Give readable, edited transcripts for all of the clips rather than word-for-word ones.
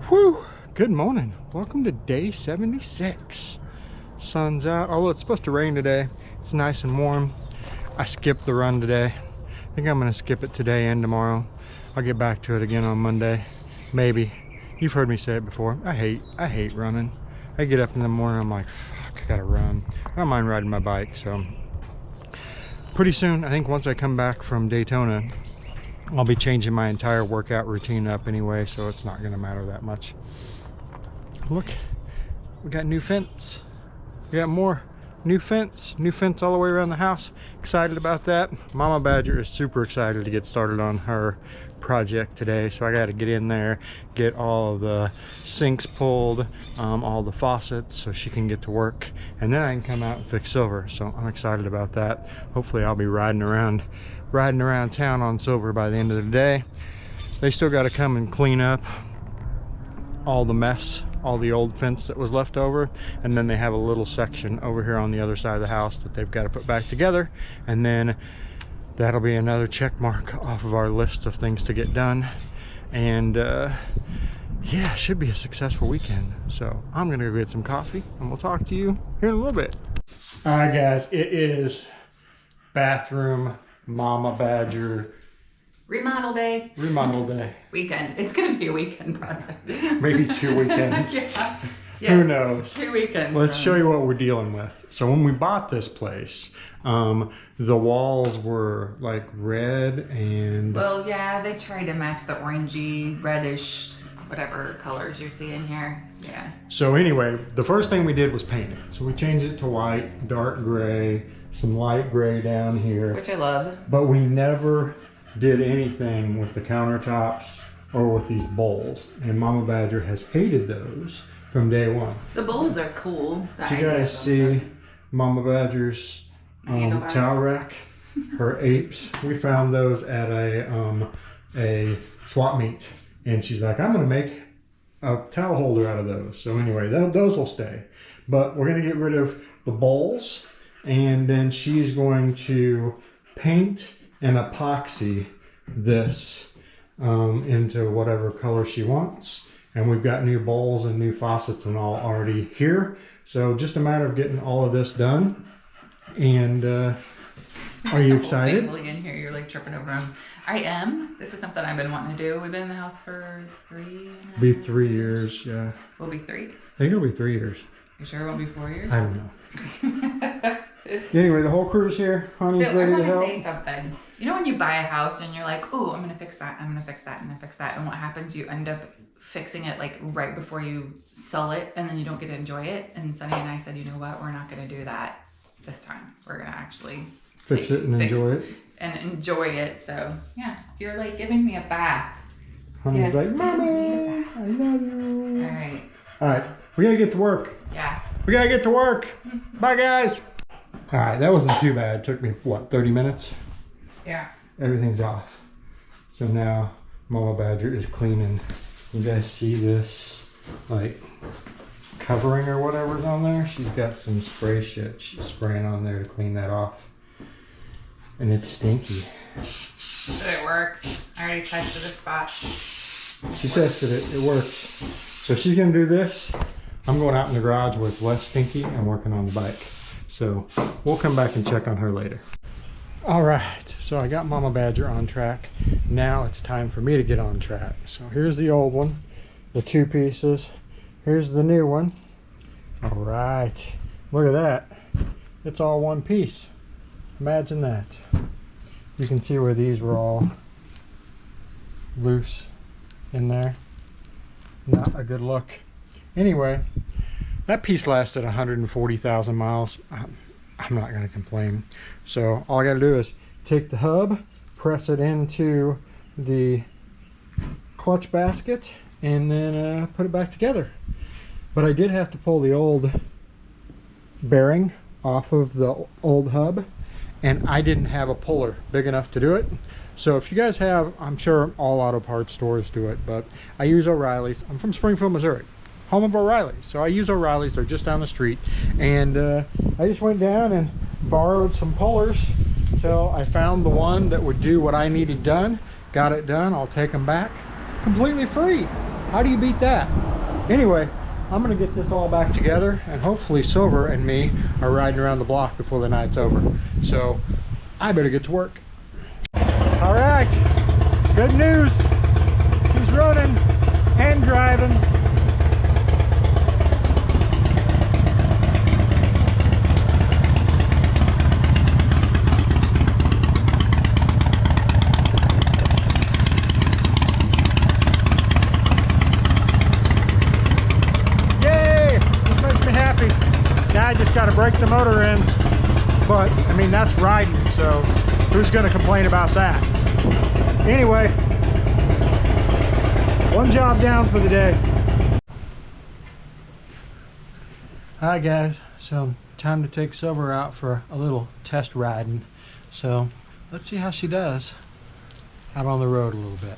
Whew, good morning. Welcome to day 76. Sun's out. Oh, it's supposed to rain today. It's nice and warm. I skipped the run today. I think I'm gonna skip it today and tomorrow. I'll get back to it again on Monday. Maybe. You've heard me say it before. I hate running. I get up in the morning, I'm like, fuck, I gotta run. I don't mind riding my bike, so. Pretty soon, I think once I come back from Daytona, I'll be changing my entire workout routine up anyway, so it's not gonna matter that much. Look, we got new fence. We got more new fence all the way around the house. Excited about that. Mama Badger is super excited to get started on her project today, so I got to get in there, get all of the sinks pulled, all the faucets, so she can get to work, and then I can come out and fix silver. So I'm excited about that. Hopefully I'll be riding around town on silver by the end of the day. They still got to come and clean up all the mess, all the old fence that was left over, and then they have a little section over here on the other side of the house that they've got to put back together, and then that'll be another check mark off of our list of things to get done. And yeah, should be a successful weekend. So I'm gonna go get some coffee and we'll talk to you here in a little bit. All right guys, it is bathroom Mama Badger remodel day. Weekend. It's gonna be a weekend project. Maybe 2 weekends. Yeah. Yes. Who knows? 2 weekends. Let's show you what we're dealing with. So when we bought this place, the walls were like red and... Well, yeah, they tried to match the orangey, reddish, whatever colors you see in here. Yeah. So anyway, the first thing we did was paint it. So we changed it to white, dark gray, some light gray down here. Which I love. But we never did anything with the countertops or with these bowls. And Mama Badger has hated those from day one. The bowls are cool. Do you guys see Mama Badger's towel rack? Her apes. We found those at a swap meet, and she's like, I'm gonna make a towel holder out of those. So anyway, those will stay, but we're gonna get rid of the bowls, and then she's going to paint and epoxy this into whatever color she wants. And we've got new bowls and new faucets and all already here. So just a matter of getting all of this done. And are you excited? In here, you're like tripping over them. I am. This is something I've been wanting to do. We've been in the house for 3.5 Be 3 years, yeah. Will be 3 years. I think it'll be 3 years. You sure it won't be 4 years? I don't know. Anyway, the whole crew's here. Honey's ready to help. I want to say something. You know when you buy a house and you're like, oh, I'm going to fix that, I'm going to fix that, I'm going to fix that. And what happens? You end up fixing it like right before you sell it, and then you don't get to enjoy it. And Sunny and I said, you know what? We're not going to do that this time. We're going to actually fix it and enjoy it. And enjoy it. So yeah, you're like giving me a bath. Honey's like, Mommy, I love you. All right. We got to get to work. Yeah. We got to get to work. Bye, guys. All right, that wasn't too bad. It took me, what, 30 minutes? Yeah. Everything's off. So now Mama Badger is cleaning. You guys see this, like, covering or whatever's on there? She's got some spray shit she's spraying on there to clean that off. And it's stinky. But it works. I already tested the spot. She tested it. It works. So she's going to do this. I'm going out in the garage where it's less stinky and working on the bike. So we'll come back and check on her later. All right, so I got Mama Badger on track. Now it's time for me to get on track. So here's the old one, the 2 pieces. Here's the new one. All right, look at that. It's all one piece. Imagine that. You can see where these were all loose in there. Not a good look. Anyway, that piece lasted 140,000 miles. I'm not going to complain. So all I got to do is take the hub, press it into the clutch basket, and then put it back together. But I did have to pull the old bearing off of the old hub, and I didn't have a puller big enough to do it. So if you guys have, I'm sure all auto parts stores do it, but I use O'Reilly's. I'm from Springfield, Missouri, home of O'Reilly's. So I use O'Reilly's. They're just down the street. And I just went down and borrowed some pullers till I found the one that would do what I needed done. Got it done. I'll take them back completely free. How do you beat that? Anyway, I'm gonna get this all back together, and hopefully Silver and me are riding around the block before the night's over. So I better get to work. All right, good news. She's running and driving. Yay! This makes me happy. Now I just got to break the motor in, but I mean, that's riding, so who's going to complain about that? Anyway, one job down for the day. Hi guys, so time to take Silver out for a little test riding. So let's see how she does out on the road a little bit.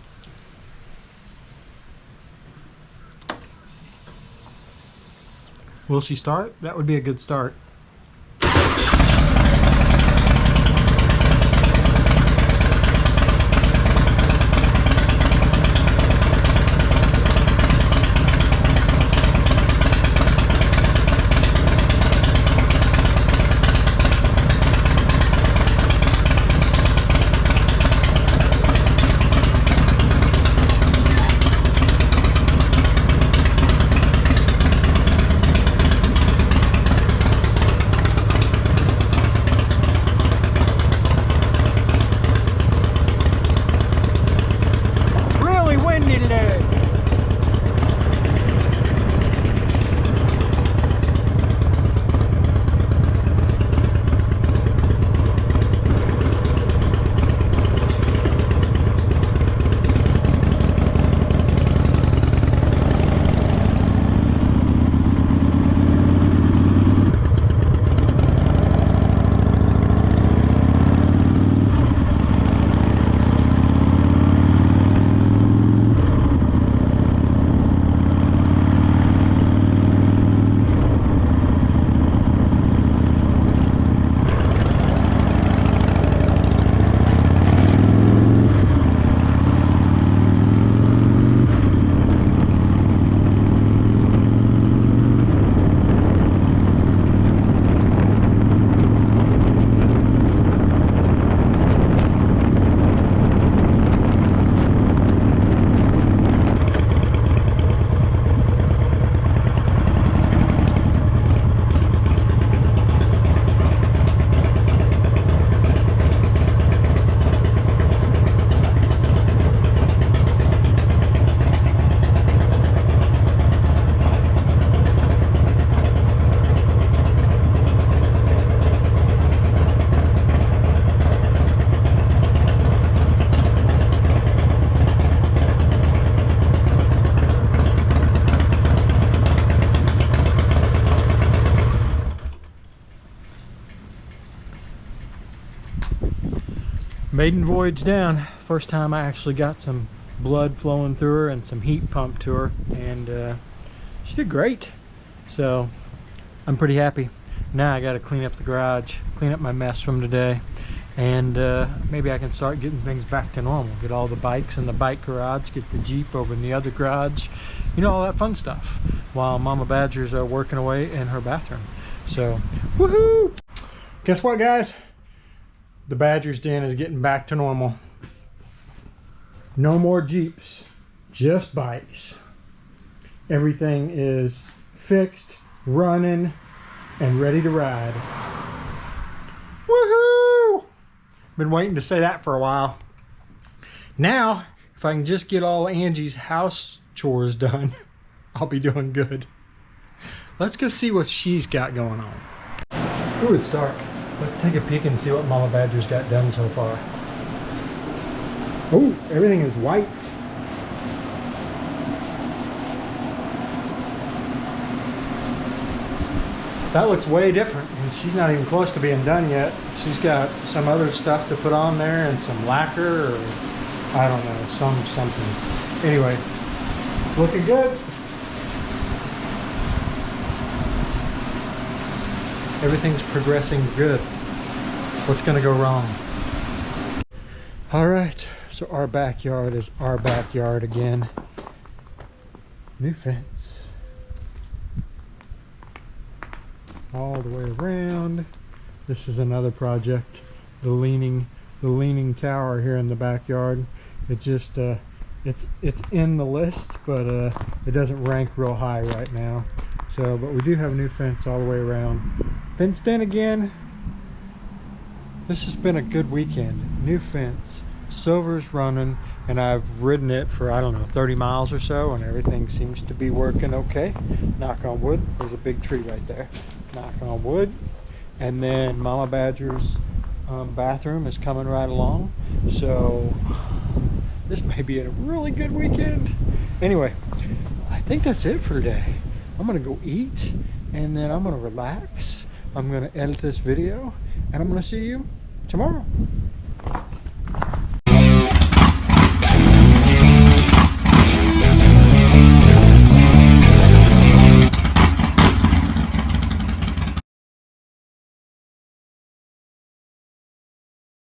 Will she start? That would be a good start. Maiden voyage down. First time I actually got some blood flowing through her and some heat pumped to her, and she did great. So I'm pretty happy. Now I got to clean up the garage, clean up my mess from today, and maybe I can start getting things back to normal. Get all the bikes in the bike garage, get the Jeep over in the other garage, you know, all that fun stuff, while Mama Badger's working away in her bathroom. So, woohoo! Guess what, guys? The Badger's den is getting back to normal. No more Jeeps, just bikes. Everything is fixed, running, and ready to ride. Woohoo! Been waiting to say that for a while. Now, if I can just get all Angie's house chores done, I'll be doing good. Let's go see what she's got going on. Ooh, it's dark. Let's take a peek and see what Mama Badger's got done so far. Oh, everything is white. That looks way different, and she's not even close to being done yet. She's got some other stuff to put on there and some lacquer, or I don't know, something. Anyway, it's looking good. Everything's progressing good. What's gonna go wrong? All right, so our backyard is our backyard again. New fence. All the way around. This is another project. The leaning tower here in the backyard. It just it's in the list, but it doesn't rank real high right now. So, but we do have a new fence all the way around. Fenced in again. This has been a good weekend. New fence. Silver's running, and I've ridden it for, I don't know, 30 miles or so, and everything seems to be working okay. Knock on wood. There's a big tree right there. Knock on wood. And then Mama Badger's bathroom is coming right along. So this may be a really good weekend. Anyway, I think that's it for today. I'm gonna go eat, and then I'm gonna relax. I'm gonna edit this video, and I'm gonna see you tomorrow.